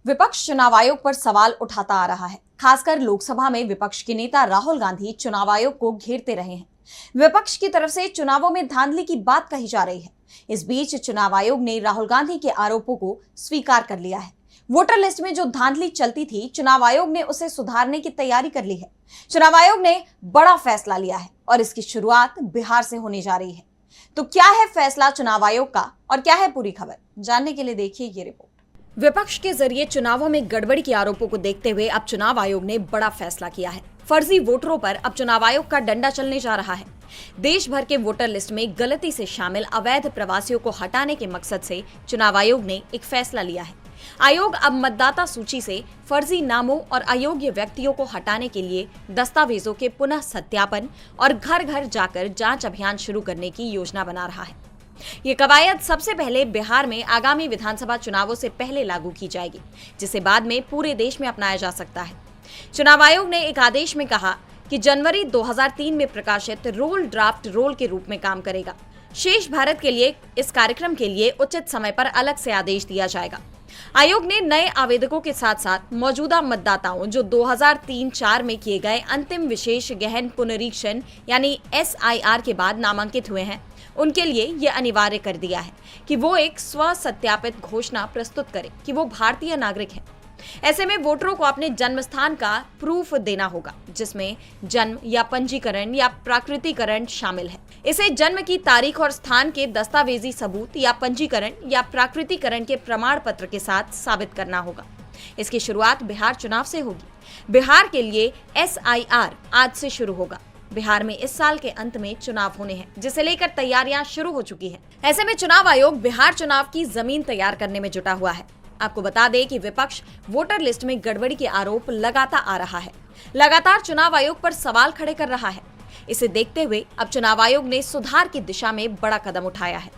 विपक्ष चुनाव आयोग पर सवाल उठाता आ रहा है। खासकर लोकसभा में विपक्ष के नेता राहुल गांधी चुनाव आयोग को घेरते रहे हैं। विपक्ष की तरफ से चुनावों में धांधली की बात कही जा रही है। इस बीच चुनाव आयोग ने राहुल गांधी के आरोपों को स्वीकार कर लिया है। वोटर लिस्ट में जो धांधली चलती थी, चुनाव आयोग ने उसे सुधारने की तैयारी कर ली है। चुनाव आयोग ने बड़ा फैसला लिया है और इसकी शुरुआत बिहार से होने जा रही है। तो क्या है फैसला चुनाव आयोग का और क्या है पूरी खबर, जानने के लिए देखिए ये रिपोर्ट। विपक्ष के जरिए चुनावों में गड़बड़ी के आरोपों को देखते हुए अब चुनाव आयोग ने बड़ा फैसला किया है। फर्जी वोटरों पर अब चुनाव आयोग का डंडा चलने जा रहा है। देश भर के वोटर लिस्ट में गलती से शामिल अवैध प्रवासियों को हटाने के मकसद से चुनाव आयोग ने एक फैसला लिया है। आयोग अब मतदाता सूची से फर्जी नामों और अयोग्य व्यक्तियों को हटाने के लिए दस्तावेजों के पुनः सत्यापन और घर घर जाकर जांच अभियान शुरू करने की योजना बना रहा है। ये कवायद सबसे पहले बिहार में आगामी विधानसभा चुनावों से पहले लागू की जाएगी, जिसे बाद में पूरे देश में अपनाया जा सकता है। चुनाव आयोग ने एक आदेश में कहा कि जनवरी 2003 में प्रकाशित रोल ड्राफ्ट रोल के रूप में काम करेगा। शेष भारत के लिए इस कार्यक्रम के लिए उचित समय पर अलग से आदेश दिया जाएगा। आयोग ने नए आवेदकों के साथ साथ मौजूदा मतदाताओं जो 2003-04 में किए गए अंतिम विशेष गहन पुनरीक्षण यानी SIR के बाद नामांकित हुए हैं, उनके लिए यह अनिवार्य कर दिया है कि वो एक स्व सत्यापित घोषणा प्रस्तुत करें कि वो भारतीय नागरिक हैं। ऐसे में वोटरों को अपने जन्म स्थान का प्रूफ देना होगा, जिसमें जन्म या पंजीकरण या प्राकृतिकरण शामिल है। इसे जन्म की तारीख और स्थान के दस्तावेजी सबूत या पंजीकरण या प्राकृतिकरण के प्रमाण पत्र के साथ साबित करना होगा। इसकी शुरुआत बिहार चुनाव से होगी। बिहार के लिए SIR आज से शुरू होगा। बिहार में इस साल के अंत में चुनाव होने हैं, जिसे लेकर तैयारियां शुरू हो चुकी हैं। ऐसे में चुनाव आयोग बिहार चुनाव की जमीन तैयार करने में जुटा हुआ है। आपको बता दें कि विपक्ष वोटर लिस्ट में गड़बड़ी के आरोप लगाता आ रहा है, लगातार चुनाव आयोग पर सवाल खड़े कर रहा है। इसे देखते हुए अब चुनाव आयोग ने सुधार की दिशा में बड़ा कदम उठाया है।